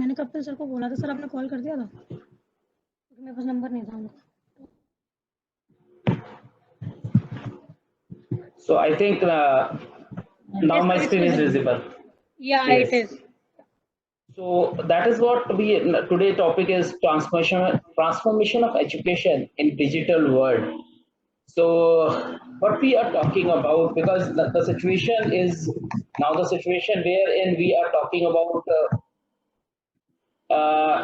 मैंने कपिल सर को बोला था, सर आपने कॉल कर दिया था क्योंकि मेरे पास नंबर नहीं था उनका। So I think now my screen is visible. Yeah, Yes. it is. So that is what we today topic is transformation of education in digital world. So what we are talking about, because the situation is now the situation wherein we are talking about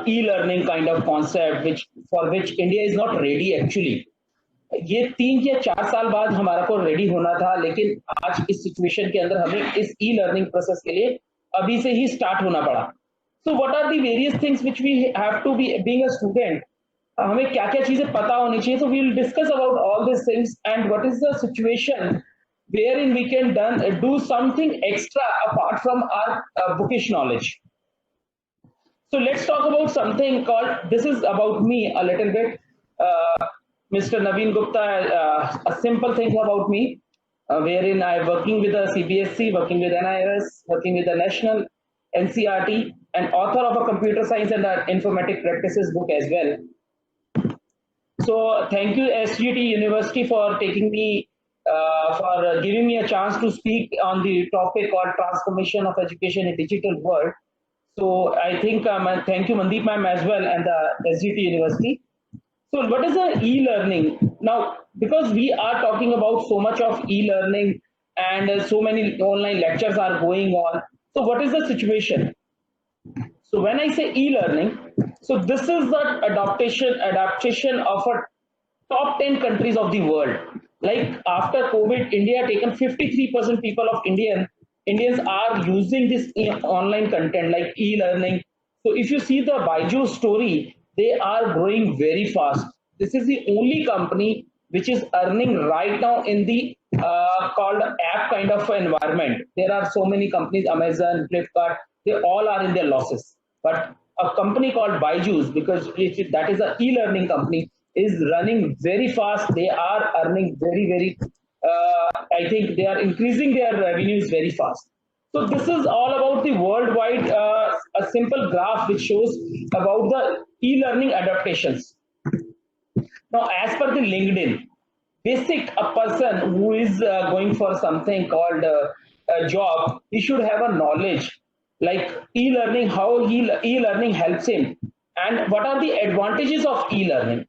e-learning kind of concept, which for which India is not ready actually. ये 3 या 4 साल बाद हमारा को ready होना था, लेकिन आज इस सिचुएशन के अंदर हमें इस ई लर्निंग प्रोसेस के लिए अभी से ही स्टार्ट होना पड़ा. So what are the various things which we have to be being a student, हमें क्या क्या चीजें पता होनी चाहिए. So we will discuss about all this things and what is the situation wherein we can do something extra apart from our bookish knowledge. So let's talk about something called, this is about me a little bit. Mr. Naveen Gupta, a simple thing about me, wherein I'm working with the CBSE, working with NIRS, working with the National NCRT, and author of a computer science and informatic practices book as well. So thank you SGT University for taking me, for giving me a chance to speak on the topic called transformation of education in digital world. So I think thank you Mandeep ma'am as well and the SGT University. So what is the e-learning? Now, because we are talking about so much of e-learning and so many online lectures are going on. So what is the situation? So when I say e-learning, so this is the adaptation of a top 10 countries of the world. Like after COVID, India taken 53% people of Indians are using this online content like e-learning. So if you see the Byju's story, they are growing very fast. This is the only company which is earning right now in the called app kind of environment. There are so many companies, Amazon, Flipkart, they all are in their losses. But a company called Byju's, because that is an e-learning company, is running very fast. They are earning very, I think they are increasing their revenues very fast. So this is all about the worldwide, a simple graph which shows about the e-learning adaptations. Now, as per the LinkedIn, basic a person who is going for something called a job, he should have a knowledge like e-learning, how e-learning helps him, and what are the advantages of e-learning.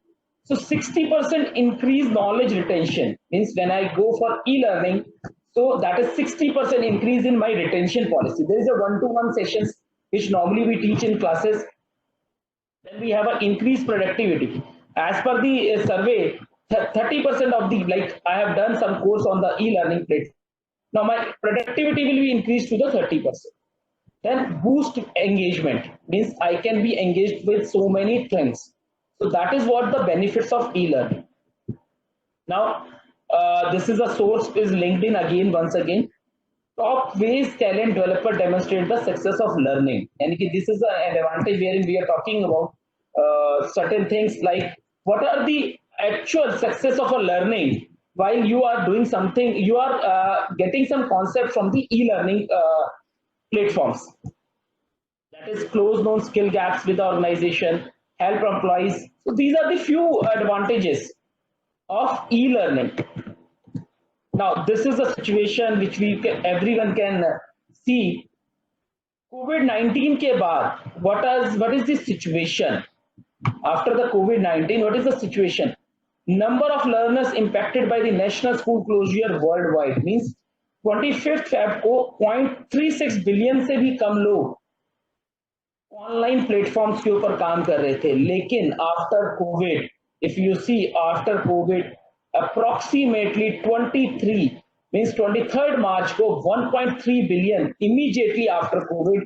So 60% increase knowledge retention means when I go for e-learning, so that is 60% increase in my retention policy. There is a one-to-one sessions which normally we teach in classes. Then we have an increased productivity. As per the survey, 30% of the, like I have done some course on the e-learning platform. Now my productivity will be increased to the 30%. Then boost engagement means I can be engaged with so many things. So that is what the benefits of e-learning. Now, this is a source is LinkedIn again, once again. Top ways talent developer demonstrate the success of learning. And this is an advantage wherein we are talking about certain things like what are the actual success of a learning while you are doing something, you are getting some concept from the e-learning platforms. That is close known skill gaps with the organization, help employees. So these are the few advantages of e-learning. Now, this is a situation which everyone can see. COVID-19 ke baad, what is the situation? After the COVID-19, what is the situation? Number of learners impacted by the national school closure worldwide means 25th Feb को 0.36 billion से भी कम लोग online platforms के ऊपर काम कर रहे थे. लेकिन after Covid, if you see after Covid approximately 23 means 23rd March को 1.3 billion immediately after COVID,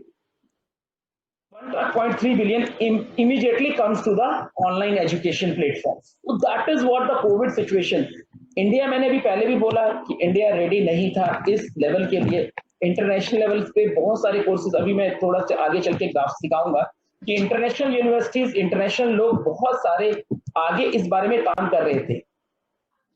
1.3 billion immediately comes to the online education platforms. So that is what the COVID situation. India, मैंने भी पहले भी बोला कि India ready नहीं था इस लेवल के लिए. इंटरनेशनल लेवल पे बहुत सारे कोर्सेज, अभी मैं थोड़ा सा आगे चल के ग्राफ दिखाऊंगा कि इंटरनेशनल यूनिवर्सिटीज, इंटरनेशनल लोग बहुत सारे आगे इस बारे में काम कर रहे थे.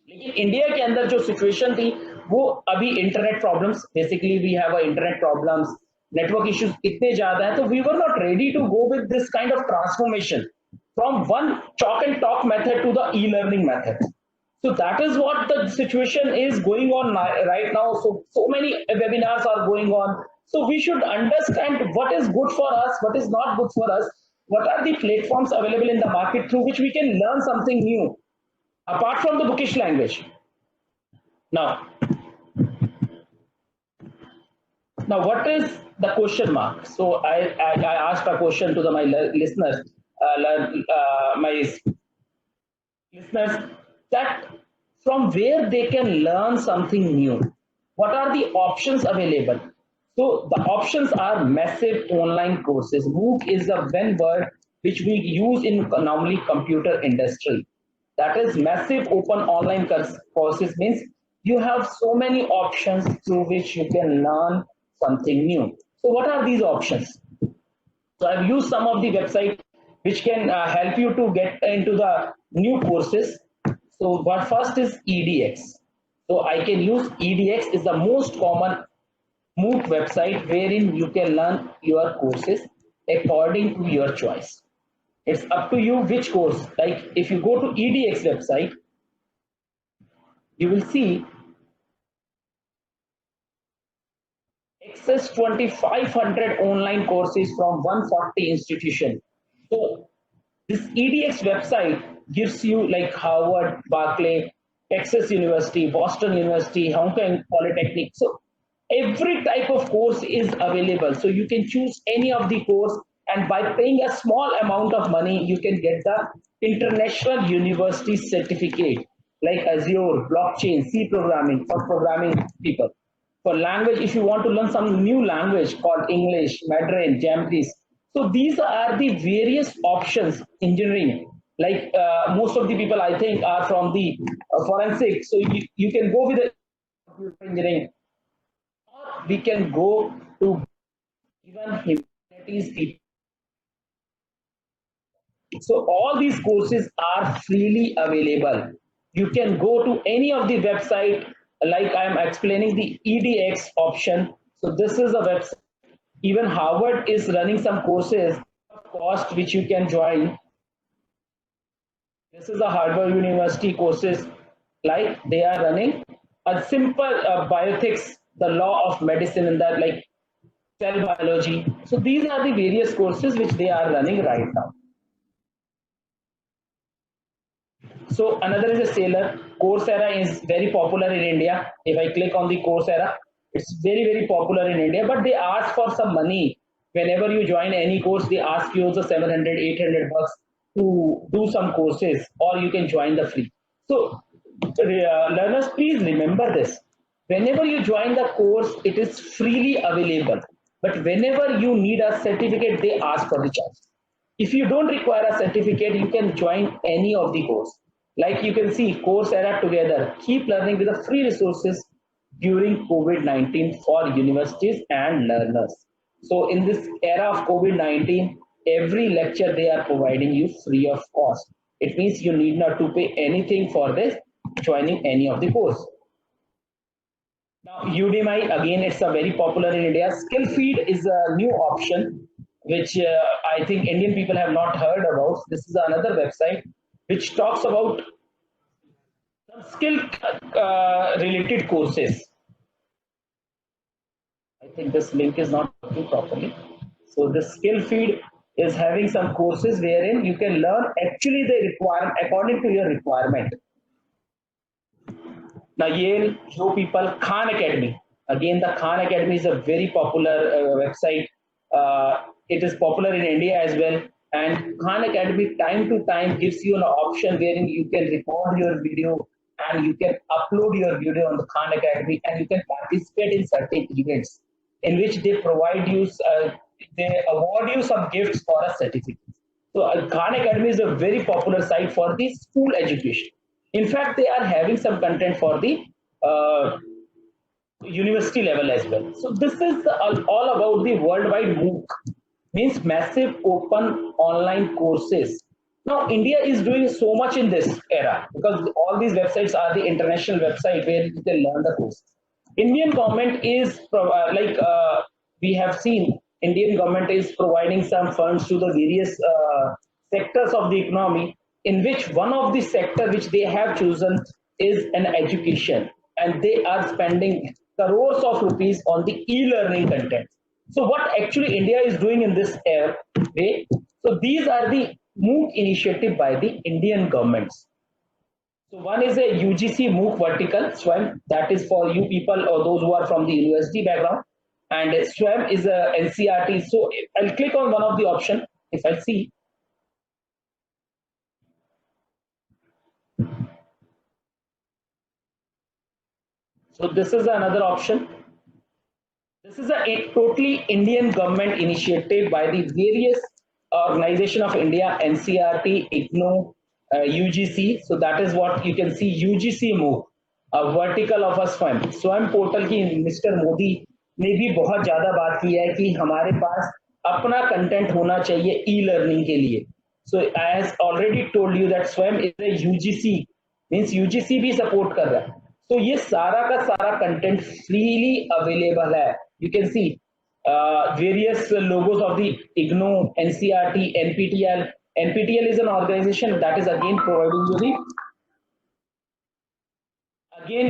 लेकिन इंडिया के अंदर जो सिचुएशन थी वो अभी internet problems, basically we have internet problems, network issues इतने ज़्यादा हैं, तो we were not ready to go with this kind of transformation from one chalk and talk method to the e-learning method. So that is what the situation is going on right now. So many webinars are going on. So we should understand what is good for us, what is not good for us, what are the platforms available in the market through which we can learn something new apart from the bookish language. Now what is the question mark? So I asked a question to my listeners, my listeners, that from where they can learn something new. What are the options available? So the options are massive online courses. MOOC is a one word which we use in normally computer industry. That is massive open online courses means you have so many options through which you can learn something new. So what are these options? So I've used some of the websites which can help you to get into the new courses. So what first is EDX. So I can use EDX is the most common MOOC website wherein you can learn your courses according to your choice. It's up to you which course. Like if you go to EDX website, you will see access 2,500 online courses from 140 institutions. So this EDX website gives you like Harvard, Berkeley, Texas University, Boston University, Hong Kong Polytechnic. So every type of course is available. So you can choose any of the course, and by paying a small amount of money, you can get the international university certificate like Azure, blockchain, C programming for programming people. For language, if you want to learn some new language called English, Mandarin, Japanese. So these are the various options engineering. Like most of the people I think are from the forensic. So you can go with the computer engineering, or we can go to even humanities people. So all these courses are freely available. You can go to any of the website, like I'm explaining the EDX option. So this is a website. Even Harvard is running some courses cost which you can join. This is a Harvard University courses, like they are running a simple bioethics, the law of medicine, and that like cell biology. So these are the various courses which they are running right now. So another is a Sailor. Coursera is very popular in India. If I click on the Coursera, it's very popular in India. But they ask for some money. Whenever you join any course, they ask you also 700, 800 bucks to do some courses, or you can join the free. So learners, please remember this. Whenever you join the course, it is freely available. But whenever you need a certificate, they ask for the charge. If you don't require a certificate, you can join any of the course. Like you can see Coursera together, keep learning with the free resources during COVID-19 for universities and learners. So in this era of COVID-19, every lecture they are providing you free of cost. It means you need not to pay anything for this joining any of the course. Now Udemy, again, it's a very popular in India. Skillfeed is a new option which I think Indian people have not heard about. This is another website which talks about some skill related courses. I think this link is not working properly. So the skill feed is having some courses wherein you can learn actually the requirement according to your requirement. Now Yale, Joe People, Khan Academy. Again, the Khan Academy is a very popular website. It is popular in India as well. And Khan Academy time to time gives you an option wherein you can record your video and you can upload your video on the Khan Academy, and you can participate in certain events in which they provide you, they award you some gifts for a certificate. So Khan Academy is a very popular site for the school education. In fact, they are having some content for the university level as well. So this is all about the worldwide MOOC, means massive open online courses. Now India is doing so much in this era because all these websites are the international website where you can learn the course. Indian government is we have seen Indian government is providing some funds to the various sectors of the economy, in which one of the sector which they have chosen is an education, and they are spending crores of rupees on the e-learning content. So what actually India is doing in this way? So these are the MOOC initiative by the Indian governments. So one is a UGC MOOC vertical SWAYAM, that is for you people or those who are from the university background, and SWAYAM is a NCERT. So I'll click on one of the option. If I see, so this is another option. This is a totally Indian government initiative by the various organization of India, NCERT, IGNOU, UGC. So that is what you can see, UGC MOOC, a vertical of a SWAYAM. SWAYAM portal की mister Modi ने भी बहुत ज्यादा बात की है कि हमारे पास अपना कंटेंट होना चाहिए ई लर्निंग के लिए. So I has already told you that SWAYAM is a UGC, means UGC भी सपोर्ट कर रहा है. तो ये सारा का सारा कंटेंट फ्रीली अवेलेबल है. You can see various logos of the IGNOU, NCERT, NPTEL. NPTEL is an organization that is again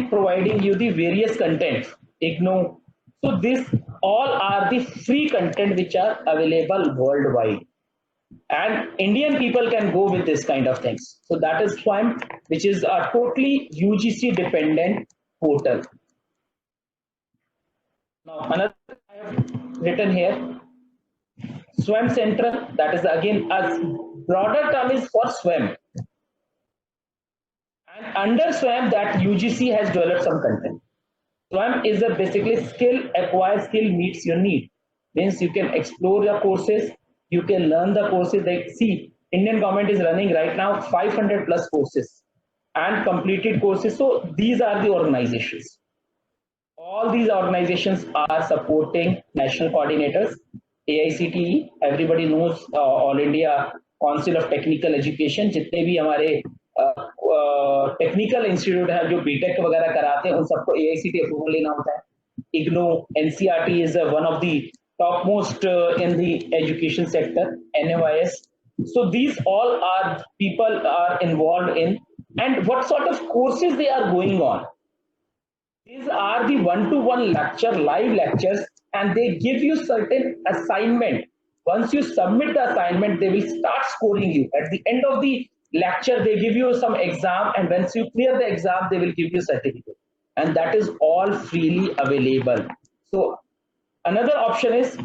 providing you the various content. IGNOU. So this all are the free content which are available worldwide, and Indian people can go with this kind of things. So that is SWAYAM, which is a totally UGC dependent portal. Now another I have written here, SWAYAM Central, that is again a broader term is for SWAYAM, and under SWAYAM that UGC has developed some content. SWAYAM is a basically skill, acquire skill meets your need, means you can explore your courses, you can learn the courses. Like see, Indian government is running right now 500 plus courses and completed courses. So these are the organizations. All these organizations are supporting national coordinators, AICTE, everybody knows All India Council of Technical Education, जितने भी हमारे technical institute है जो BTech वगैरह कराते हैं उन सबको AICTE अप्रूवल लेना होता है. IGNOU, NCERT is one of the topmost in the education sector, NMIS. So these all are people are involved in, and what sort of courses they are going on. These are the one-to-one lecture, live lectures, and they give you certain assignment. Once you submit the assignment, they will start scoring you. At the end of the lecture, they give you some exam, and once you clear the exam, they will give you certificate. And that is all freely available. So another option is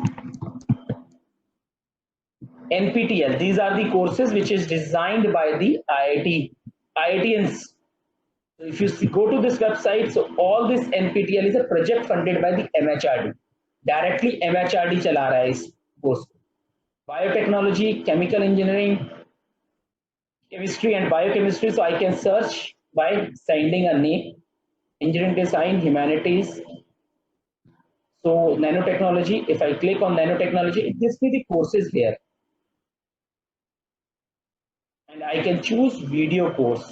NPTEL. These are the courses which is designed by the IITians. If you go to this website, so all this NPTEL is a project funded by the MHRD. Directly MHRD चला रहा है इस course. Biotechnology, chemical engineering, chemistry and biochemistry. So I can search by sending a name. Engineering design, humanities. So nanotechnology. If I click on nanotechnology, it gives me the courses here. And I can choose video course.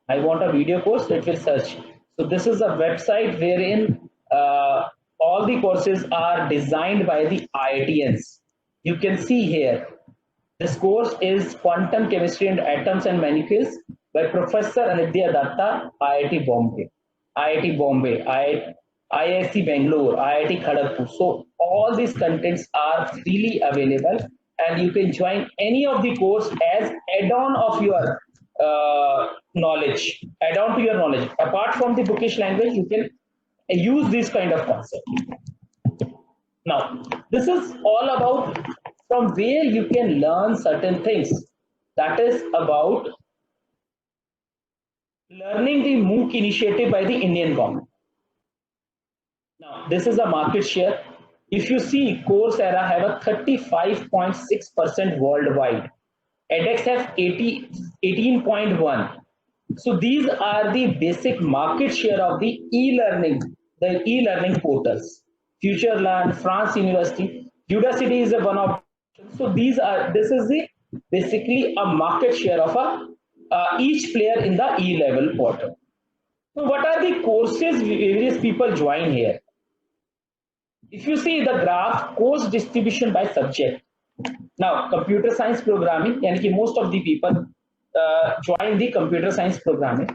I want a video course, it will search. So this is a website wherein all the courses are designed by the IITians. You can see here, this course is Quantum Chemistry and Atoms and Molecules by Professor Anidya Datta, IIT Bombay, IISc Bangalore, IIT Kharagpur. So all these contents are freely available, and you can join any of the course as add-on of your knowledge, add on to your knowledge. Apart from the bookish language, you can use this kind of concept. Now, this is all about from where you can learn certain things. That is about learning the MOOC initiative by the Indian government. Now, this is a market share. If you see, Coursera have a 35.6% worldwide. edX have 18.1. So these are the basic market share of the e-learning portals. FutureLearn, France University, Udacity is one of. So this is the basically a market share of each player in the E-level portal. So what are the courses various people join here? If you see the graph, course distribution by subject. Now, computer science programming, yani most of the people join the computer science programming.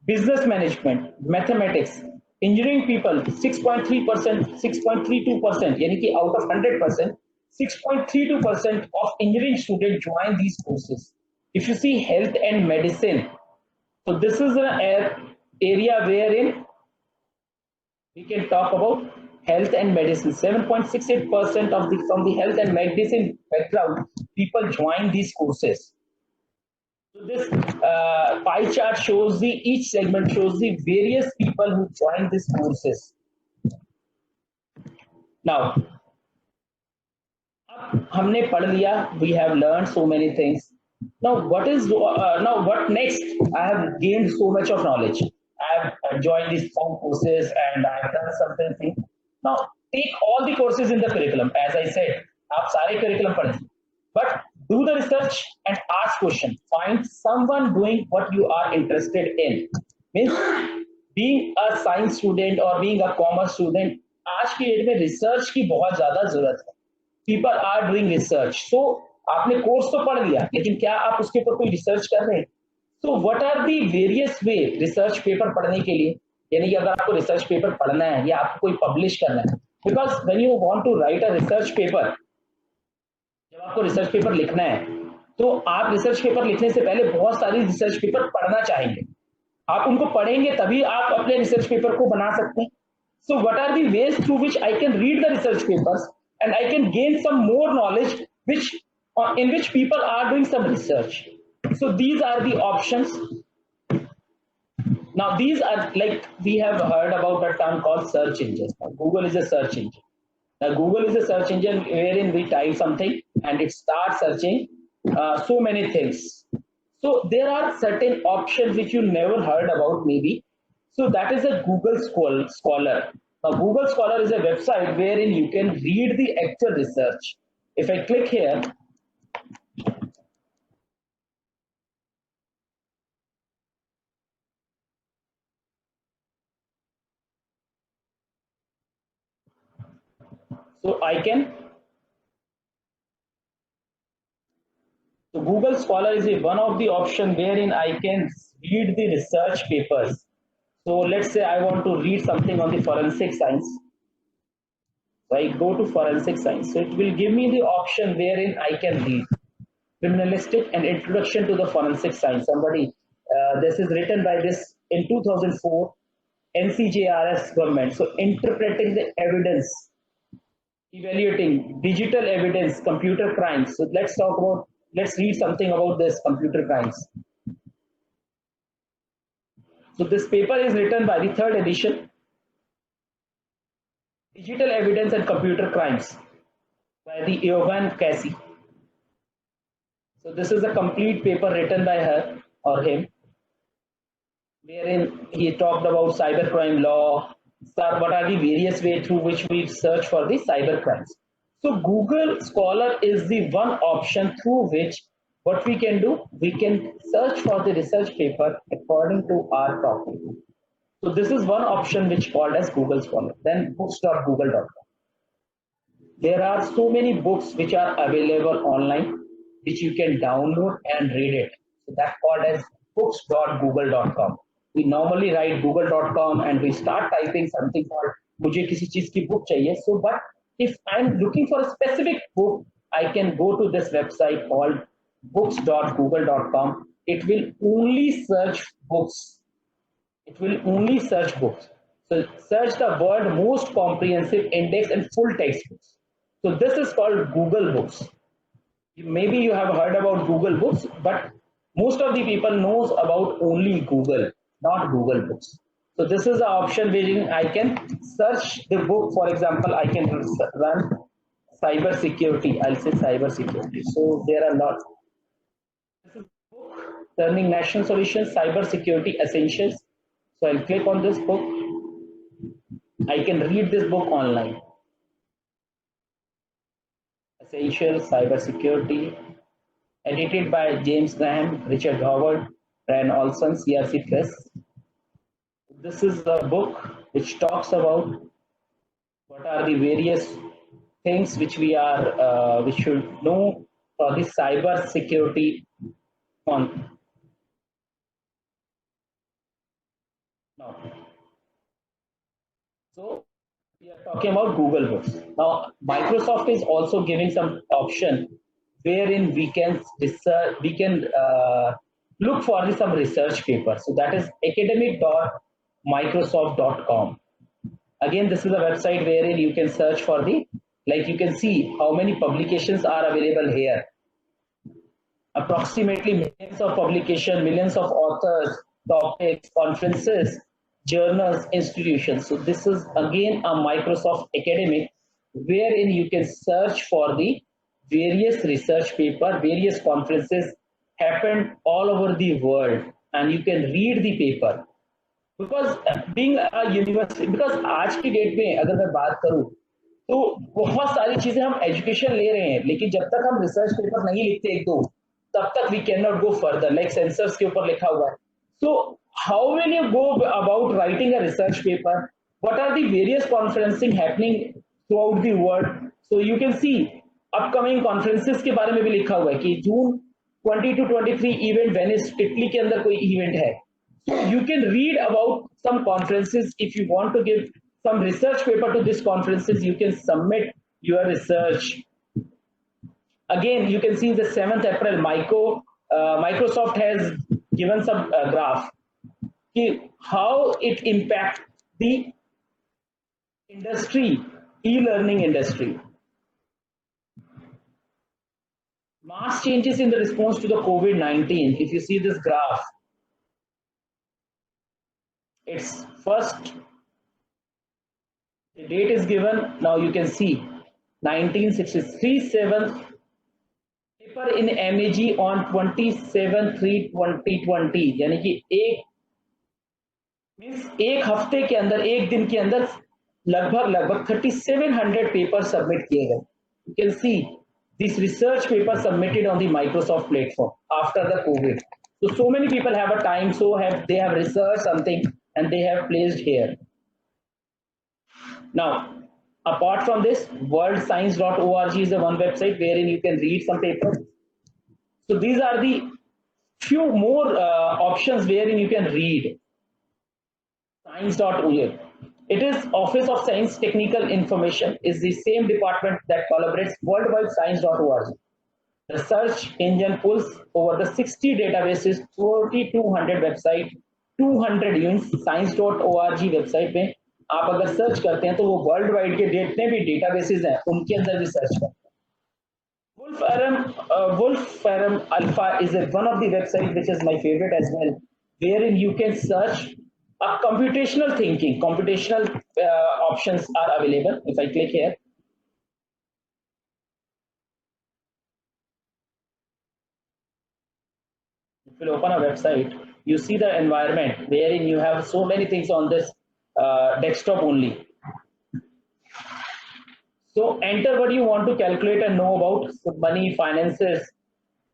Business management, mathematics, engineering people 6.3%, 6.32%, yani ki out of 100%, 6.32% of engineering students join these courses. If you see health and medicine, so this is an area wherein we can talk about health and medicine. 7.68% of the from the health and medicine background people join these courses. So this pie chart shows the each segment shows the various people who join these courses. Now, हमने पढ़ लिया, we have learned so many things. Now what next? I have gained so much of knowledge. I have joined these 4 courses and I have done something. Now take all the courses in the curriculum. As I said, आप सारे curriculum पढ़ें, but do the research and ask question. Find someone doing what you are interested in. Means being a science student or being a commerce student, आज की date में research की बहुत ज्यादा जरूरत है. People are doing research. So आपने course तो पढ़ लिया, लेकिन क्या आप उसके ऊपर कोई रिसर्च कर रहे हैं? So what are the various way research paper पढ़ने के लिए? यानी कि अगर आपको रिसर्च पेपर पढ़ना है या आपको कोई पब्लिश करना है, because when you want to write a research paper, जब आपको रिसर्च पेपर लिखना है, तो आप रिसर्च पेपर लिखने से पहले बहुत सारी रिसर्च पेपर पढ़ना चाहेंगे. आप उनको पढ़ेंगे तभी आप अपने रिसर्च पेपर को बना सकते हैं. So what are the ways through which I can read the research papers and I can gain some more knowledge in which people are doing some research. So these are the options. Now these are, like, we have heard about a term called search engines. Google is a search engine. Now Google is a search engine wherein we type something and it starts searching so many things. So there are certain options which you never heard about maybe. So that is a Google Scholar. Now Google Scholar is a website wherein you can read the actual research. If I click here, so I can. So Google Scholar is one of the option wherein I can read the research papers. So let's say I want to read something on the forensic science. So I go to forensic science. So it will give me the option wherein I can read criminalistic and introduction to the forensic science. This is written by this in 2004 NCJRS government. So interpreting the evidence, evaluating digital evidence, computer crimes. So let's read something about this computer crimes. So this paper is written by the 3rd edition, Digital Evidence and Computer Crimes, by the Iovan Casey. So this is a complete paper written by her or him, wherein he talked about cybercrime law, what are the various ways through which we search for the cyber crimes. So Google Scholar is the one option through which what we can do, we can search for the research paper according to our topic. So this is one option which called as Google Scholar. Then books.google.com. There are so many books which are available online which you can download and read it. So that's called as books.google.com. We normally write google.com and we start typing something called मुझे किसी चीज की book चाहिए. So but if I'm looking for a specific book, I can go to this website called books.google.com. It will only search books. It will only search books. So search the word most comprehensive index and full textbooks. So this is called Google Books. Maybe you have heard about Google Books, but most of the people knows about only Google, not Google Books. So this is the option where I can search the book. For example, I can run cyber security. I'll say cyber security. So there are a lot. This is book, Turning National Solutions, Cyber Security Essentials. So I'll click on this book. I can read this book online. Essential Cyber Security, edited by James Graham, Richard Howard, Brian Olson, CRC Press. This is a book which talks about What are the various things which we should know for the cyber security on now. So we are talking about Google Books. Now Microsoft is also giving some option wherein we can look for some research paper. So that is academic.microsoft.com. Again, this is a website wherein you can search for the, like you can see how many publications are available here. Approximately millions of publications, millions of authors, topics, conferences, journals, institutions. So this is again a Microsoft Academic wherein you can search for the various research paper, various conferences happened all over the world, and you can read the paper. Because being a university, because आज की date में अगर मैं बात करूं तो बहुत सारी चीजें हम एजुकेशन ले रहे हैं, लेकिन जब तक हम रिसर्च पेपर नहीं लिखते एक दो, तब तक we can not go further. Like sensors के ऊपर लिखा हुआ है. So how will you go about writing a research paper? What are the various conferencing happening throughout the world? So you can see upcoming conferences के बारे में भी लिखा हुआ है कि June 20 to 23 event Venice, Italy के अंदर कोई इवेंट है. You can read about some conferences. If you want to give some research paper to these conferences, you can submit your research. Again, you can see the 7th April, Microsoft has given some graph how it impacts the industry, e-learning industry. Mass changes in the response to the COVID-19. If you see this graph, its first the date is given. Now you can see 1963 7th paper in MAG on 27/3/2020, यानी कि एक हफ्ते के अंदर, एक दिन के अंदर लगभग 3700 पेपर सबमिट किए गए. You can see this research paper submitted on the Microsoft platform after the COVID. So many people have a time, they have researched something and they have placed here. Now, apart from this, worldscience.org is the one website wherein you can read some papers. So these are the few more options wherein you can read. Science.org. It is Office of Science Technical Information, is the same department that collaborates worldwide. Science.org. The search engine pulls over the 60 databases, 4200 website, 200 units. Science.org website में आप अगर search करते हैं तो वो world wide के जितने भी डेटाबेसेस हैं उनके अंदर भी सर्च करते हैं. Wolfram Alpha is one of the websites which is my favorite as well, wherein you can search a computational thinking. Computational options are available. If I click here, if you open a website, you see the environment wherein you have so many things on this desktop only. So enter what you want to calculate and know about. So money, finances,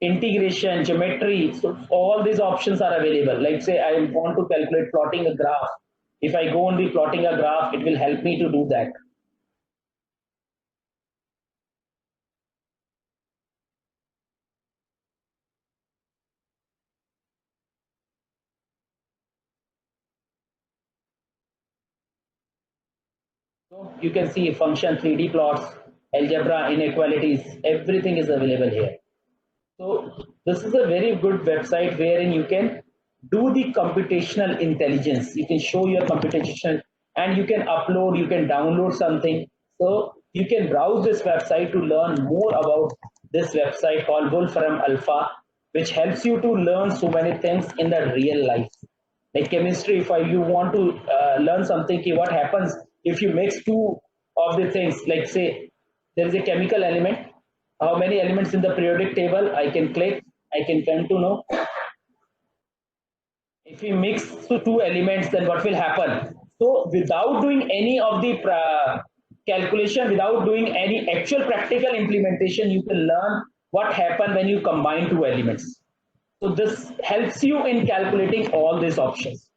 integration, geometry. So all these options are available. Like say I want to calculate plotting a graph. If I go on the plotting a graph, it will help me to do that. So you can see function, 3D plots, algebra, inequalities, everything is available here. So this is a very good website wherein you can do the computational intelligence. You can show your computational and you can upload, you can download something. So you can browse this website to learn more about this website called Wolfram Alpha, which helps you to learn so many things in the real life. Like chemistry, if you want to learn something, what happens if you mix two of the things, like say there is a chemical element, how many elements in the periodic table, I can click, I can come to know. If we mix two elements, then what will happen? So without doing any of the calculation, without doing any actual practical implementation, you can learn what happens when you combine two elements. So this helps you in calculating all these options.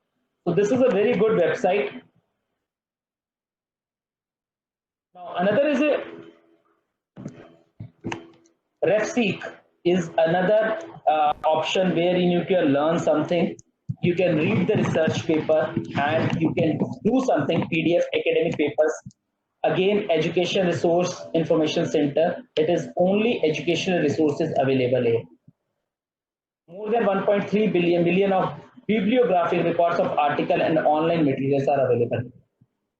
So this is a very good website. Now another is a RefSeek is another option wherein you can learn something. You can read the research paper and you can do something. PDF academic papers. Again, Education Resource Information Center. It is only educational resources available here. More than 1.3 billion of bibliographic records of article and online materials are available.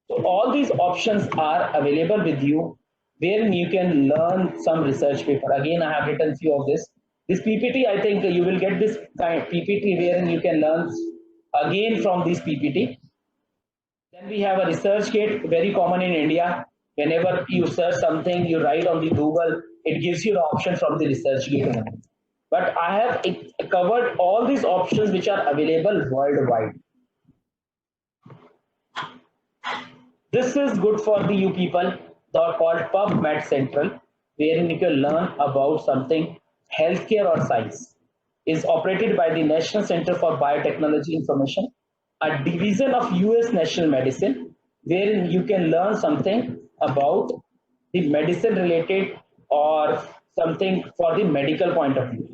So all these options are available with you, wherein you can learn some research paper. Again, I have written few of this. This PPT, I think you will get this kind of PPT wherein you can learn again from this PPT. Then we have a ResearchGate, very common in India. Whenever you search something, you write on the Google, it gives you the option from the ResearchGate. But I have covered all these options which are available worldwide. This is good for the you people that are called PubMed Central, wherein you can learn about something healthcare or science. Is operated by the National Center for Biotechnology Information, a division of US National Medicine, wherein you can learn something about the medicine related or something for the medical point of view.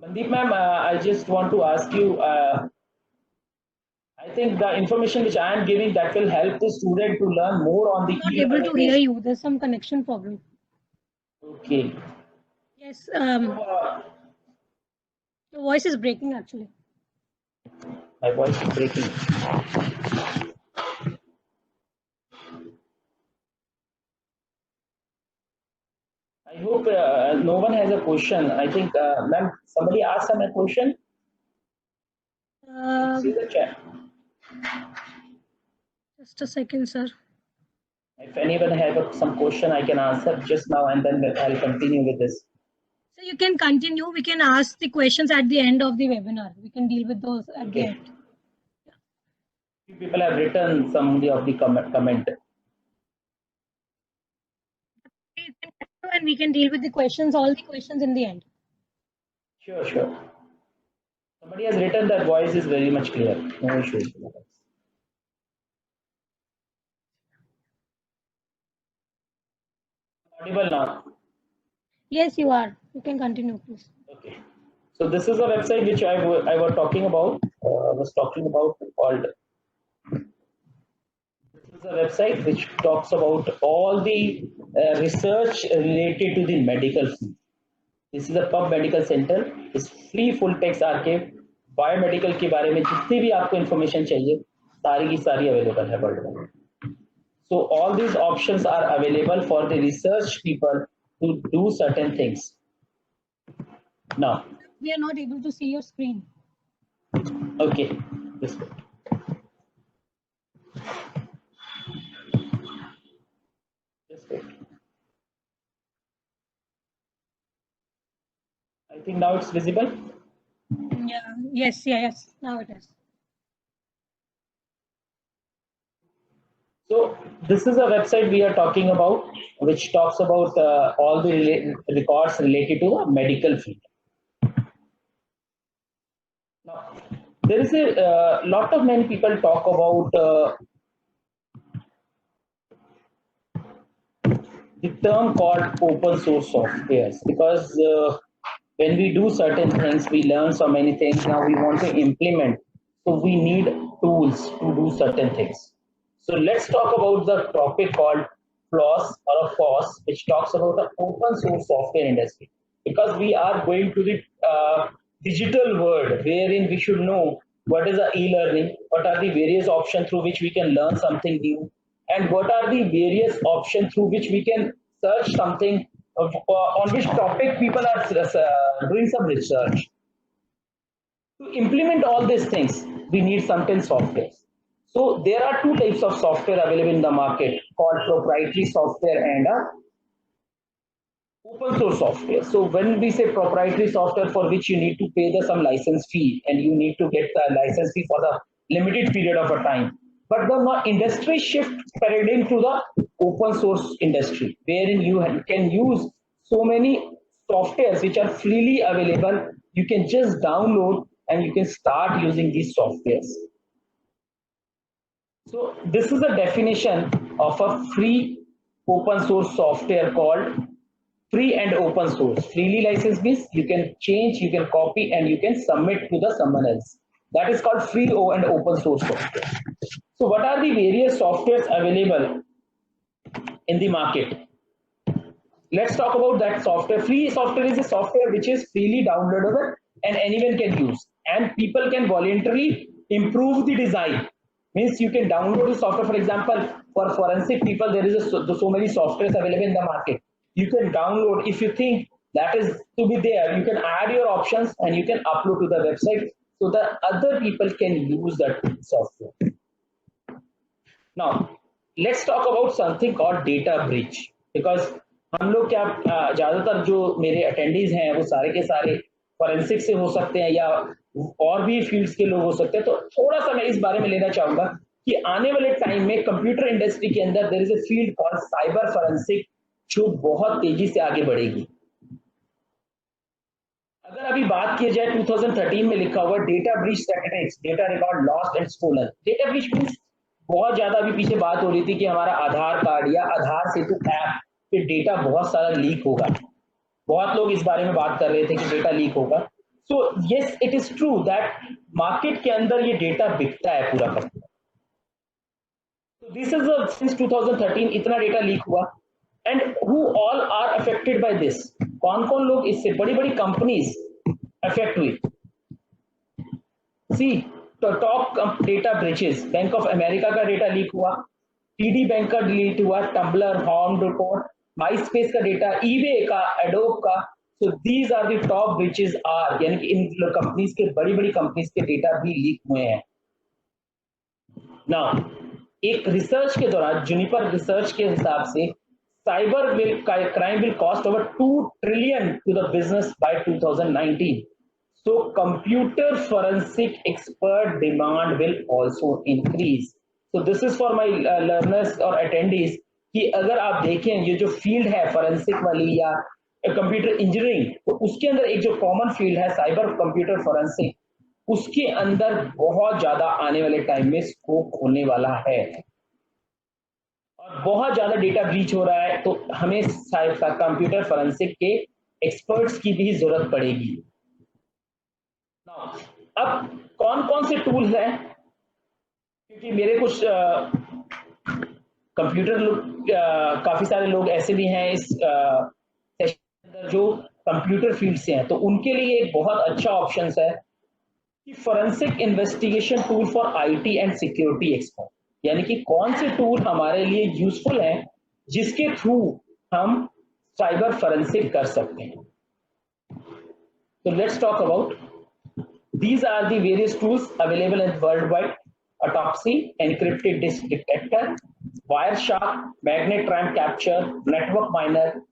Mandeep ma'am, I just want to ask you, I think the information which I am giving that will help the student to learn more on the Not able to hear you. There's some connection problem. Okay. Yes. Your voice is breaking actually. My voice is breaking. I hope no one has a question. I think, ma'am, somebody asked some a question. See the chat. Just a second, sir. If anyone has some question, I can answer just now, and then I'll continue with this. So you can continue. We can ask the questions at the end of the webinar. We can deal with those at the end. Few people have written some of the comment. And we can deal with the questions, all the questions in the end. Sure, sure. Somebody has written that voice is very much clear. No issues. Audible now? Yes, you are. You can continue, please. Okay. So this is a website which I was talking about. Called. This is a website which talks about all the research related to the medical field. This is a Pub Medical Center. It's free full text archive. Biomedical के बारे में जितनी भी आपको information चाहिए सारी की सारी अवेलेबल है वर्ल्ड में. So all these options are available for the research people to do certain things. Now we are not able to see your screen. Okay, this way. Just wait. I think now it's visible. Yeah. Yes. Now it is. So this is a website we are talking about, which talks about all the records related to the medical field. Now, there is a lot of many people talk about the term called open source softwares, because when we do certain things, we learn so many things. Now we want to implement, so we need tools to do certain things. So let's talk about the topic called FLOSS or FOSS, which talks about the open source software industry, because we are going to the digital world wherein we should know what is the e-learning, what are the various options through which we can learn something new, and what are the various options through which we can search something on which topic people are doing some research. To implement all these things, we need certain software. So there are two types of software available in the market, called proprietary software and open source software. So when we say proprietary software, for which you need to pay some license fee, and you need to get the license fee for the limited period of a time. But the industry shift paradigm to the open source industry, wherein you can use so many softwares which are freely available. You can just download and you can start using these softwares. So this is a definition of a free open source software called free and open source. Freely licensed means you can change, you can copy, and you can submit to the someone else. That is called free and open source software. So what are the various softwares available in the market? Let's talk about that software. Free software is a software which is freely downloadable and anyone can use, and people can voluntarily improve the design. Means you can download the software. For example, for forensic people, there is so many softwares available in the market. You can download. If you think that is to be there, you can add your options and you can upload to the website so that other people can use that software. Now, let's talk about something called data breach, because हम लोग क्या ज्यादातर जो मेरे attendees हैं वो सारे के सारे फॉरेंसिक से हो सकते हैं या और भी फील्ड्स के लोग हो सकते हैं, तो थोड़ा सा मैं इस बारे में लेना चाहूंगा कि आने वाले टाइम में कंप्यूटर इंडस्ट्री के अंदर there is a field called cyber forensic जो बहुत तेजी से आगे बढ़ेगी। अगर अभी बात की जाए 2013 में लिखा हुआ data breach statistics, data record lost and stolen. Data breach means बहुत ज्यादा अभी पीछे बात हो रही थी कि हमारा आधार कार्ड या आधार सेतु ऐप पे डेटा बहुत सारा लीक होगा। बहुत लोग इस बारे में बात कर रहे थे कि डेटा लीक होगा। So yes, it is true that market के अंदर ये डेटा बिकता है पूरा का पूरा। So this is since 2013 इतना डेटा लीक हुआ, and who all are affected by this? कौन कौन लोग इससे, बड़ी बड़ी कंपनीज अफेक्ट हुई। See top data breaches, Bank of America का डेटा लीक हुआ, टीडी बैंक का डिलीट हुआ, टम्बलर, होम रिपोर्ट, माइस्पेस का डेटा, ईबे का, एडोब का। So these are the top breaches are, यानी कि इन कंपनीज के, बड़ी बड़ी कंपनीज के डेटा भी लीक हुए हैं। नाउ एक रिसर्च के दौरान, जुनिपर रिसर्च के हिसाब से cyber crime will cost over 2 trillion to the business by 2019. So computer forensic expert demand will also increase. So this is for my learners और attendees कि अगर आप देखें ये जो फील्ड है फोरेंसिक वाली या कंप्यूटर इंजीनियरिंग, तो उसके अंदर एक जो कॉमन फील्ड है साइबर कंप्यूटर फोरेंसिक, उसके अंदर बहुत ज्यादा आने वाले टाइम में स्कोप होने वाला है और बहुत ज्यादा डेटा ब्रीच हो रहा है, तो हमें कंप्यूटर फोरेंसिक के एक्सपर्ट्स की भी जरूरत पड़ेगी। अब कौन कौन से टूल्स हैं, क्योंकि मेरे कुछ कंप्यूटर काफी सारे लोग ऐसे भी हैं इस सेशन के अंदर जो कंप्यूटर फील्ड से हैं, तो उनके लिए एक बहुत अच्छा ऑप्शन है कि forensic investigation tool for IT and security expert, यानी कि कौन से टूल हमारे लिए यूजफुल हैं जिसके थ्रू हम साइबर फोरेंसिक कर सकते हैं। तो let's talk about these are the various tools available in worldwide: autopsy, encrypted disk detector, Wireshark, magnet ramp capture, network miner.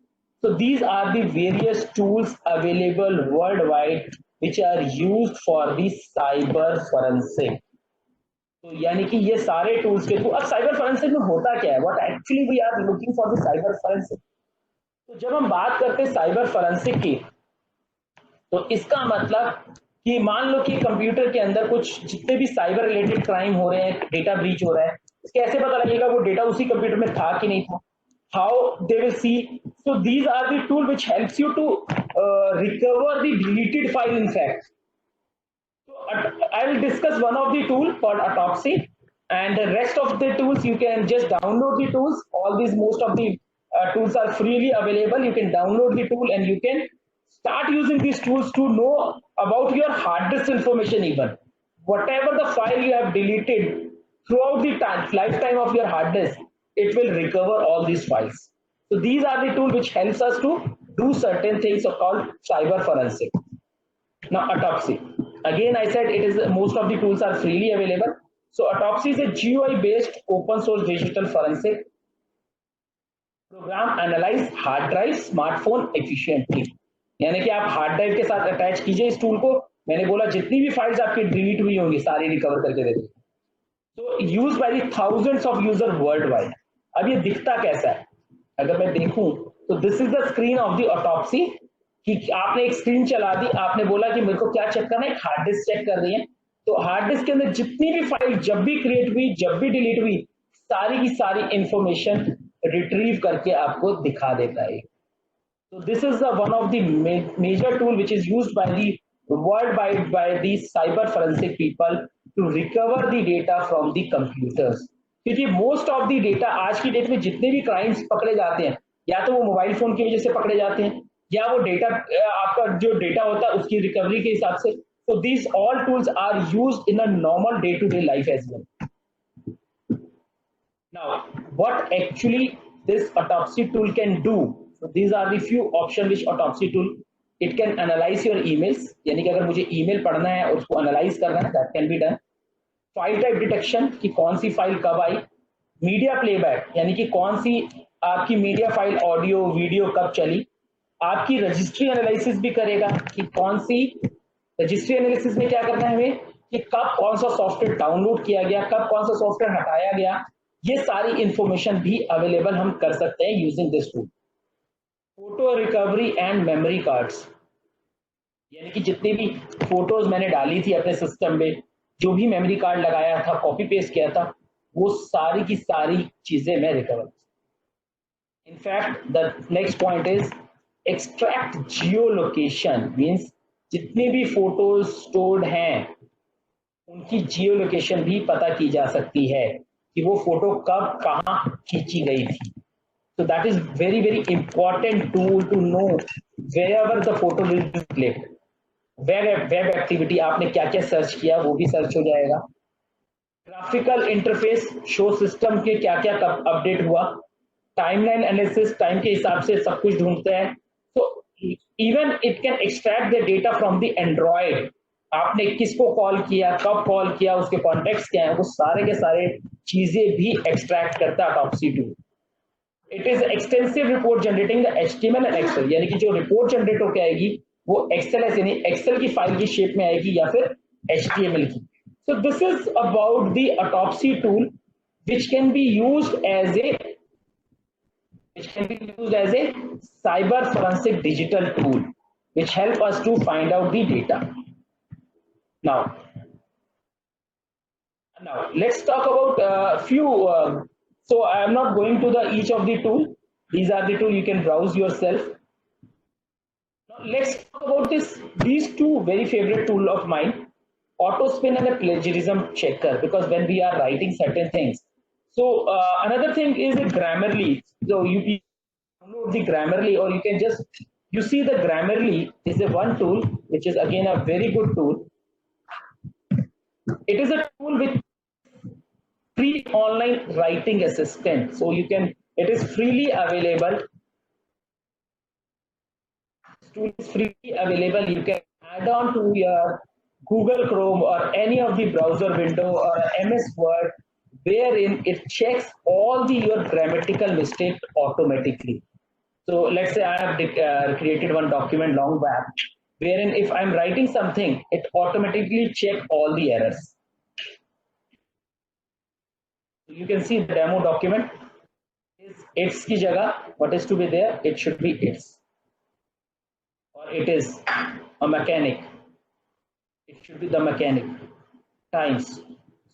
So these are the various tools available worldwide which are used for the cyber forensic. तो यानी कि ये सारे tools के through, अब cyber forensic में होता क्या है, what actually we are looking for the cyber forensic. तो जब हम बात करते हैं साइबर फोरेंसिक की, तो इसका मतलब कि मान लो कि कंप्यूटर के अंदर कुछ जितने भी साइबर रिलेटेड क्राइम हो रहे हैं, डेटा ब्रीच हो रहा है, कैसे पता लगेगा वो डेटा उसी कंप्यूटर में था कि नहीं था? How they will see? So these are the tool which helps you to recover the deleted file in fact. So I will discuss one of the tool called autopsy, and the rest of the tools you can just download the tools. All these, most of the tools are freely available. You can download the tool and you can start using these tools to know about your hard disk information. Even whatever the file you have deleted throughout the lifetime of your hard disk, it will recover all these files. So these are the tools which helps us to do certain things called cyber forensic. Now autopsy, again I said it is, most of the tools are freely available. So autopsy is a GUI based open source digital forensic program, analyze hard drive smartphone efficiently. यानी कि आप hard drive के साथ attach कीजिए इस tool को, मैंने बोला जितनी भी फाइल्स आपकी डिलीट हुई होंगी सारी रिकवर करके देते। तो use by the thousands of user world wide. अब ये दिखता कैसा है, अगर मैं देखूं तो this is the screen of the autopsy कि आपने एक स्क्रीन चला दी, आपने बोला कि मेरे को क्या चेक करना है, हार्ड डिस्क चेक कर रही है, तो हार्ड डिस्क के अंदर जितनी भी फाइल जब भी क्रिएट हुई, जब भी डिलीट हुई, सारी की सारी इंफॉर्मेशन रिट्रीव करके आपको दिखा देता है। So this is the one of the major tool which is used by the world by the cyber forensic people to recover the data from the computers. क्योंकि मोस्ट ऑफ द डेटा आज की date में जितने भी crimes पकड़े जाते हैं, या तो वो मोबाइल फोन की वजह से पकड़े जाते हैं, या वो डेटा आपका जो डेटा होता है उसकी रिकवरी के हिसाब से. So these all tools are used in a normal day-to-day life as well. Now, what actually this autopsy tool can do? So these are the few options which autopsy tool. It can analyze your emails. यानी कि अगर मुझे email पढ़ना है और उसको analyze करना है, that can be done. File type detection कि कौन सी फाइल कब आई. Media playback यानी कि कौन सी आपकी मीडिया फाइल ऑडियो वीडियो कब चली. आपकी रजिस्ट्री एनालिसिस भी करेगा कि कौन सी रजिस्ट्री एनालिसिस में क्या करना है हमें, कि कब कौन सा सॉफ्टवेयर डाउनलोड किया गया, कब कौन सा सॉफ्टवेयर हटाया गया. ये सारी इंफॉर्मेशन भी अवेलेबल हम कर सकते हैं using this tool. Photo recovery and memory cards यानी कि जितनी भी फोटोज मैंने डाली थी अपने सिस्टम में, जो भी मेमोरी कार्ड लगाया था, कॉपी पेस्ट किया था, वो सारी की सारी चीजें मैं recover. In fact the next point is extract Jio location. Means जितने भी फोटोज स्टोर्ड हैं उनकी जियो लोकेशन भी पता की जा सकती है कि वो फोटो कब कहाँ खींची गई थी. So that is very important tool to know wherever the photo will be clicked. Web activity आपने क्या क्या सर्च किया वो भी सर्च हो जाएगा. ग्राफिकल इंटरफेस शो सिस्टम के क्या क्या कब अपडेट हुआ. टाइमलाइन एनालिसिस टाइम के हिसाब से सब कुछ ढूंढते हैं. तो even it can extract the data from the Android. आपने किसको कॉल किया, कब कॉल किया, उसके कॉन्टेक्ट क्या है, वो सारे के सारे चीजें भी एक्सट्रैक्ट करता है autopsy tool. It is extensive report generating the HTML and Excel. यानी कि जो रिपोर्ट जनरेट होकर आएगी वो XLS यानी एक्सेल की फाइल की शेप में आएगी या फिर HTML की. So this is about the autopsy tool which can be used as a cyber forensic digital tool which help us to find out the data. Now let's talk about few so I am not going to the each of the tool. These are the tool you can browse yourself. Now let's talk about these two very favorite tool of mine, Autospin and the plagiarism checker, because when we are writing certain things. So another thing is Grammarly. So you download the Grammarly, or you can just see the Grammarly is a one tool which is again a very good tool. It is a tool with free online writing assistant. So you can, it is freely available. This tool is freely available. You can add on to your Google Chrome or any of the browser window or MS Word, wherein it checks all your grammatical mistakes automatically. So let's say I have created one document long back, wherein if I'm writing something, it automatically checks all the errors. You can see the demo document is its ki jagah, what is to be there, it should be its, or it is a mechanic, it should be the mechanic times.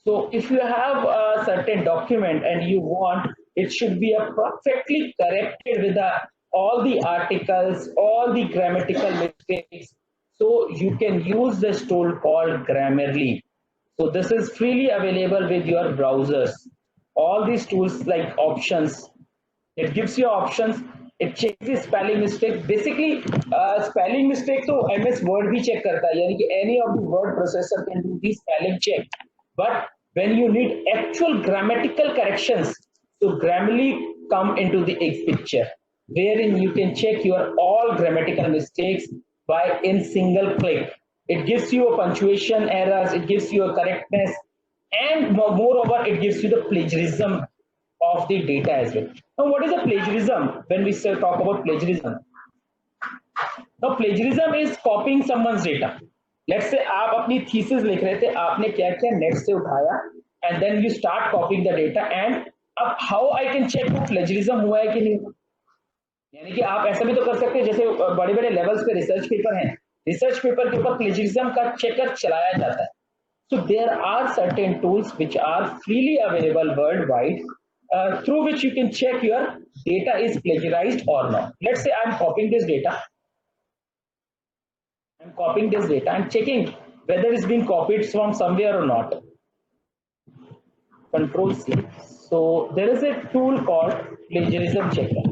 So if you have a certain document and you want it should be a perfectly corrected with all the articles, all the grammatical mistakes, so you can use this tool called Grammarly. So this is freely available with your browsers. All these tools like options, it gives you options, it checks the spelling mistake. Basically spelling mistake to MS Word bhi check karta hai, yani ki any of the word processor can do the spelling check. But when you need actual grammatical corrections, so Grammarly come into the picture, wherein you can check your all grammatical mistakes by in single click. It gives you a punctuation errors, it gives you a correctness, and moreover it gives you the plagiarism of the data as well. Now what is a plagiarism? When we talk about plagiarism, now plagiarism is copying someone's data. Let's say आप अपनी thesis लिख रहे थे, आपने क्या किया, net से उठाया, and then you start copying the data, and अब how I can check वो plagiarism हुआ है कि नहीं. यानी कि आप ऐसा भी तो कर सकते हैं, जैसे बड़े बड़े लेवल्स पे रिसर्च पेपर हैं, रिसर्च पेपर के ऊपर प्लेजरिज्म का चेकर चलाया जाता है. So there are certain tools which are freely available worldwide, through which you can check your data is plagiarized or not. Let's say I'm copying this data. I'm copying this data and checking whether it's been copied from somewhere or not. Control C. So there is a tool called plagiarism checker.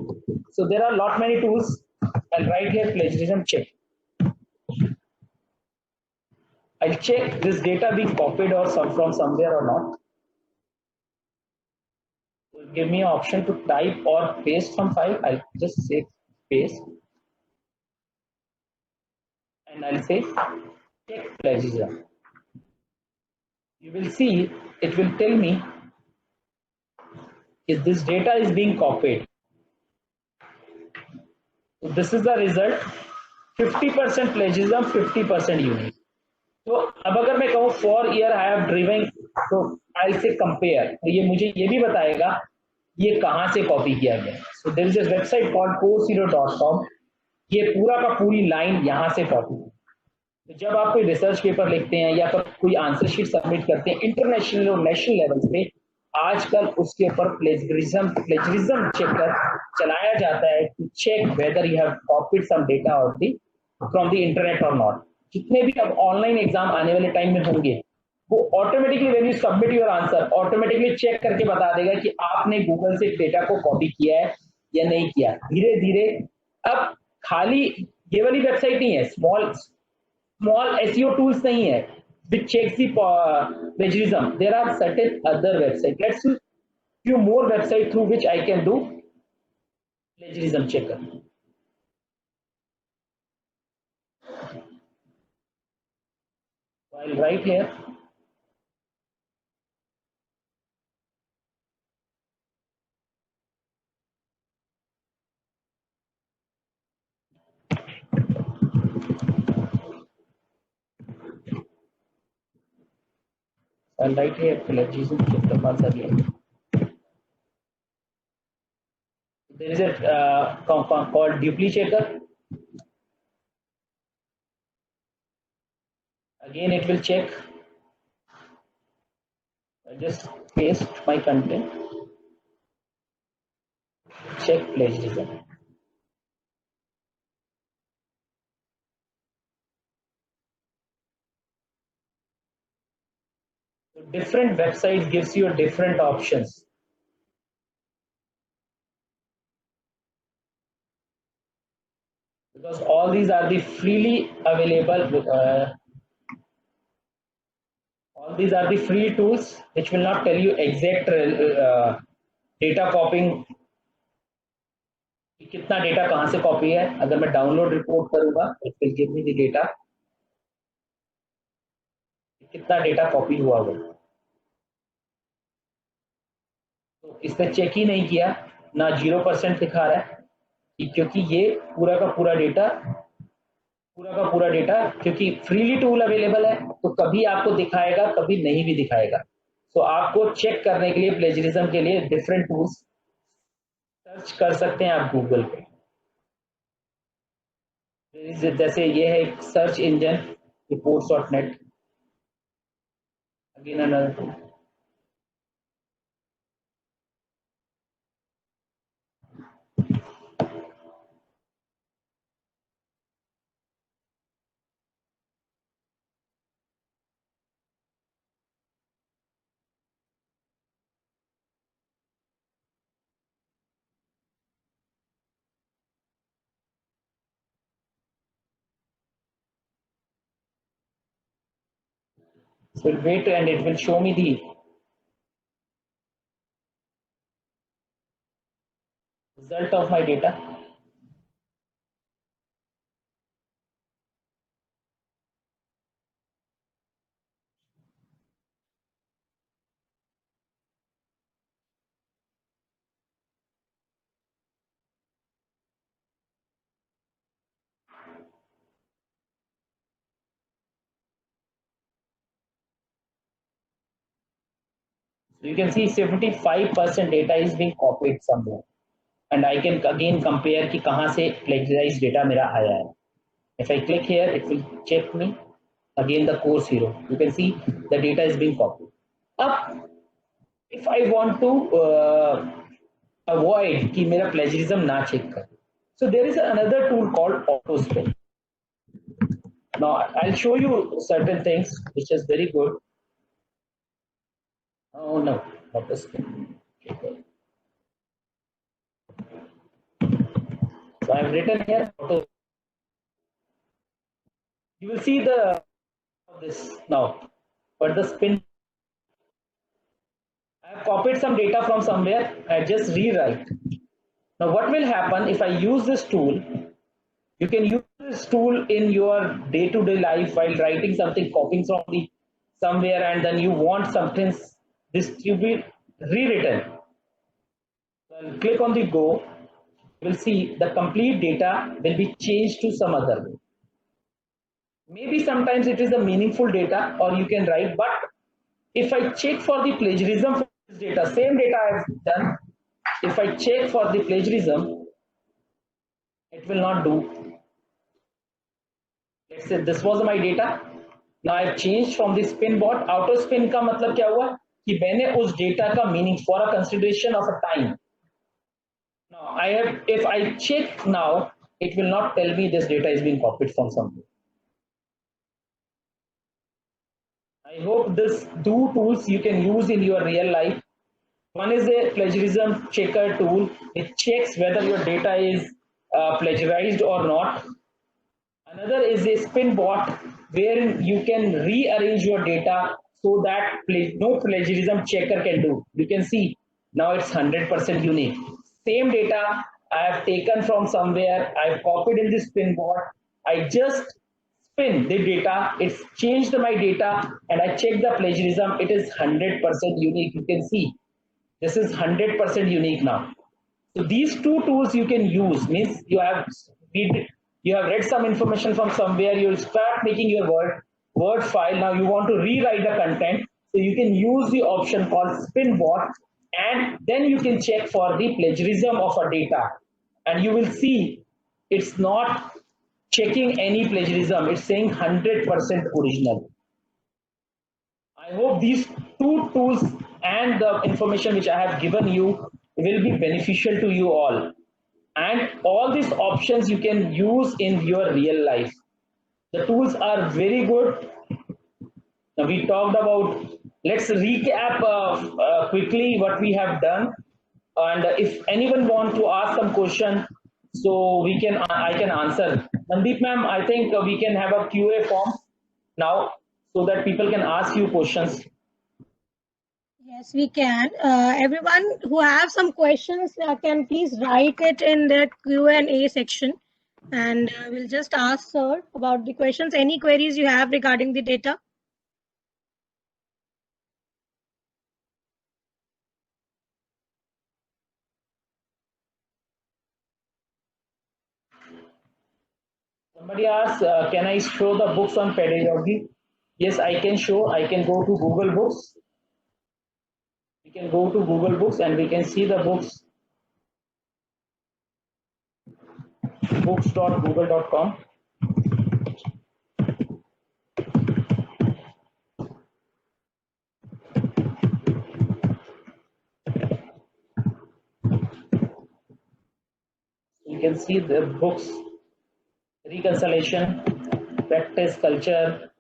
So there are lot many tools. I'll write here plagiarism check. I'll check this data being copied or from somewhere or not. So give me an option to type or paste some file. I'll just say paste and I'll say check plagiarism. You will see it will tell me if this data is being copied. So this is the result. 50% plagiarism, 50% unique. तो अब अगर मैं कहूँ for year I have driven, तो आई से compare, तो ये मुझे ये भी बताएगा ये कहाँ से कॉपी किया गया. So there is a website called coursera.com. ये पूरा का पूरी लाइन यहाँ से कॉपी. तो जब आप कोई रिसर्च पेपर लिखते हैं या फिर कोई आंसर शीट सबमिट करते हैं इंटरनेशनल और नेशनल लेवल्स पे, आजकल उसके ऊपर प्लेजरिज्म चेकर चलाया जाता है to check whether you have copied some data of the from the internet और नॉट. जितने भी अब ऑनलाइन एग्जाम आने वाले टाइम में होंगे, वो automatically when you submit your answer automatically check करके बता देगा कि आपने गूगल से डेटा को कॉपी किया है या नहीं किया. धीरे धीरे अब खाली ये वाली वेबसाइट नहीं है, small SEO tools nahi hai which checks the plagiarism. There are certain other websites. Let's see few more websites through which I can do plagiarism checker. So I'll write here plagiarism checker once again. There is a called duplicator. Again it will check. I just paste my content. Check plagiarism. So different websites gives you different options. Because all these are the freely available, all these are the free tools which will not tell you exact data copying, कितना data कहाँ से copy है. अगर मैं download report करूंगा it will give me the data, कितना data copy हुआ वो. तो इसने चेक ही नहीं किया, ना 0% दिखा रहा है, क्योंकि ये पूरा का पूरा डेटा क्योंकि फ्रीली टूल अवेलेबल है तो कभी आपको दिखाएगा कभी नहीं भी दिखाएगा. तो आपको चेक करने के लिए प्लेजरिज्म के लिए डिफरेंट टूल्स सर्च कर सकते हैं आप गूगल पे. जैसे ये है एक search engine reports.net. Again another tool. So we'll wait and it will show me the result of my data. So you can see 75% data is being copied somewhere. and I can again compare कि कहाँ से plagiarized data मेरा आया है. If I click here, it will check me again the course hero. You can see the data is being copied. Up, if I want to avoid कि मेरा plagiarism ना check करे, so there is another tool called AutoSpin. Now I'll show you certain things which is very good. Oh no, AutoSpin. So I've written here auto. You will see the this now, but the spin. I have copied some data from somewhere. I just rewrite. Now what will happen if I use this tool? You can use this tool in your day-to-day life while writing something, copying from the somewhere, and then you want something distribute rewritten. So I'll click on the go. You will see the complete data will be changed to some other way. Maybe sometimes it is a meaningful data, or you can write, but if I check for the plagiarism for this data, same data I have done, if I check for the plagiarism, it will not do. Let's say this was my data. Now I have changed from the spin bot. Auto spin का मतलब क्या हुआ कि मैंने उस data का meaning for a consideration of a time. Now I have, if I check now, it will not tell me this data is being copied from somewhere. I hope this two tools you can use in your real life. One is a plagiarism checker tool. It checks whether your data is plagiarized or not. Another is a spin bot where you can rearrange your data so that no plagiarism checker can do. You can see now it's 100% unique. Same data I have taken from somewhere. I have copied in the spin bot. I just spin the data. It's changed my data, and I check the plagiarism. It is 100% unique. You can see this is 100% unique now. So these two tools you can use. Means you have read some information from somewhere. You start making your word file. Now you want to rewrite the content. So you can use the option called spin bot, and then you can check for the plagiarism of a data, and you will see it's not checking any plagiarism. It's saying 100% original. I hope these two tools and the information which I have given you will be beneficial to you all. And all these options you can use in your real life. The tools are very good. Now we talked about, let's recap quickly what we have done. And if anyone want to ask some question, so I can answer. Mandeep ma'am, I think we can have a QA form now so that people can ask you questions. Yes, we can. Everyone who have some questions can please write it in the Q&A section, and we'll just ask sir about the questions. Any queries you have regarding the data? Somebody asked, can I show the books on pedagogy? Yes, I can show. I can go to Google Books. We can go to Google Books and we can see the books. Books.google.com. You can see the books, reconciliation, practice, culture,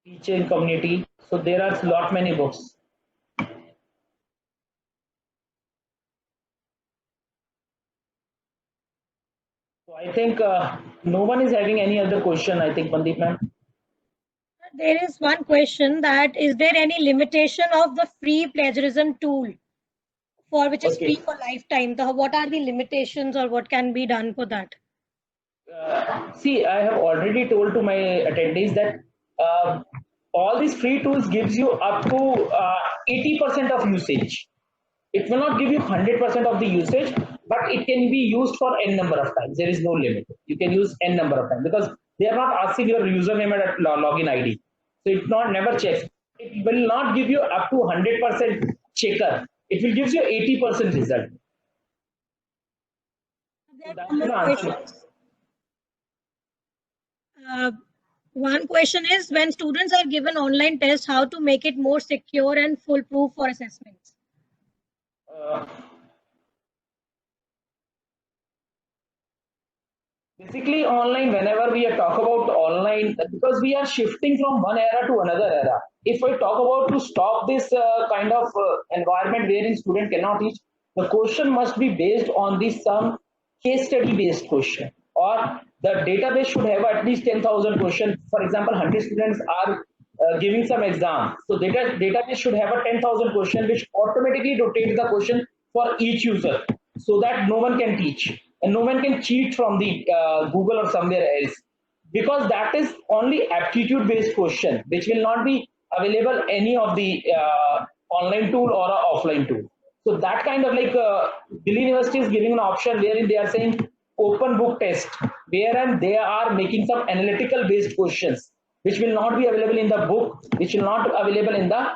teaching community. So there are lot many books. So I think no one is having any other question. I think Mandeep ma'am. There is one question, that is there any limitation of the free plagiarism tool for which is free for lifetime? What are the limitations or what can be done for that? See, I have already told to my attendees that all these free tools gives you up to 80% of usage. It will not give you 100% of the usage, but it can be used for n number of times. There is no limit. You can use n number of times because they are not asking your username and login ID. So it not never checks. It will not give you up to 100% checker. It will give you 80% result. there That are will more answer. questions. One question is, when students are given online tests, how to make it more secure and foolproof for assessments? Uh, Basically, online, whenever we talk about online, because we are shifting from one era to another era. If we talk about to stop this kind of environment wherein student cannot teach, the question must be based on this some case study based question, or the database should have at least 10,000 questions. For example, 100 students are giving some exam. So database should have a 10,000 question which automatically rotates the question for each user so that no one can teach and no one can cheat from the Google or somewhere else, because that is only aptitude based question which will not be available any of the online tool or a offline tool. So that kind of like Delhi University is giving an option wherein they are saying open book test, wherein they are making some analytical based questions which will not be available in the book, which will not be available in the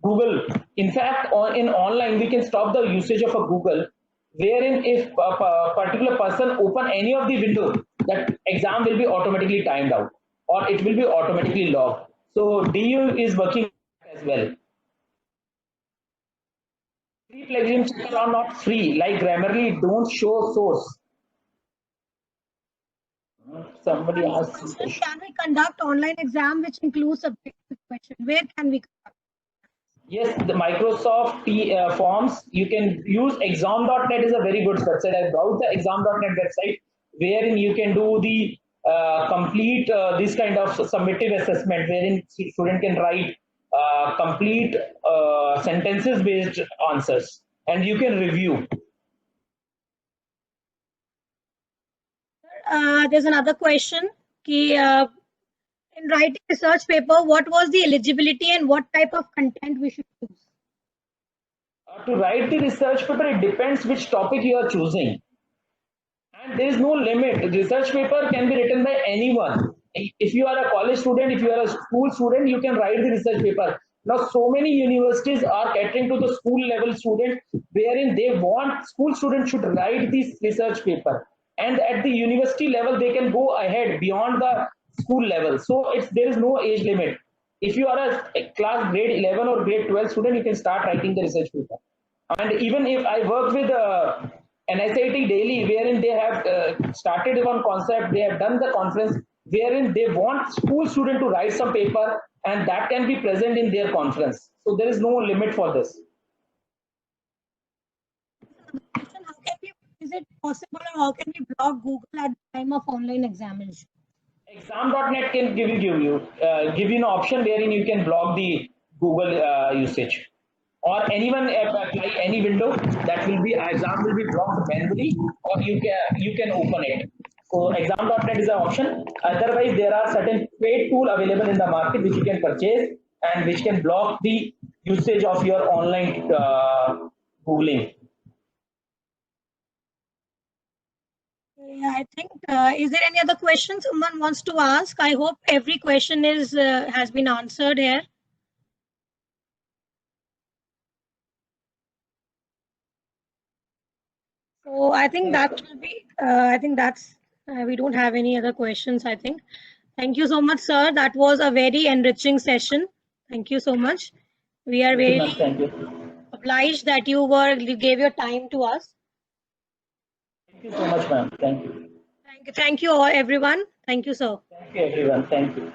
Google. In fact, in online, we can stop the usage of a Google, wherein if a particular person open any of the window, that exam will be automatically timed out or it will be automatically logged. So DU is working as well. Free plagiarism are not free, like Grammarly don't show source. Somebody One more asked some question: question. can we conduct online exam which includes subjective question? Where can we conduct? Yes, the Microsoft Forms, you can use exam.net is a very good website. I browsed the exam.net website wherein you can do the complete this kind of summative assessment wherein student can write complete sentences based answers and you can review. There's another question. In writing research paper, what was the eligibility and what type of content we should use? To write the research paper, it depends which topic you are choosing. And there is no limit. Research paper can be written by anyone. If you are a college student, if you are a school student, you can write the research paper. Now, so many universities are catering to the school level student, wherein they want school students should write this research paper. And at the university level, they can go ahead beyond the school level. So there is no age limit. If you are a class grade 11 or grade 12 student, you can start writing the research paper. And even if I work with NSIT Daily, wherein they have started one concept, they have done the conference wherein they want school student to write some paper and that can be present in their conference. So there is no limit for this. Question: how can we? Is it possible, or how can we block Google at the time of online examination? Exam.net can give you an option wherein you can block the Google usage, or anyone apply any window that will be exam will be blocked manually, or you can open it. So exam.net is an option. Otherwise, there are certain paid tool available in the market which you can purchase and which can block the usage of your online googling. Yeah, I think. Is there any other questions someone wants to ask? I hope every question has been answered here. So I think that will be. I think that's. We don't have any other questions, I think. Thank you so much, sir. That was a very enriching session. Thank you so much. We are Thank you, ma'am. very Thank you. obliged that you gave your time to us. Thank you so much, ma'am. Thank you. Thank you all, everyone. Thank you, sir. Thank you, everyone. Thank you.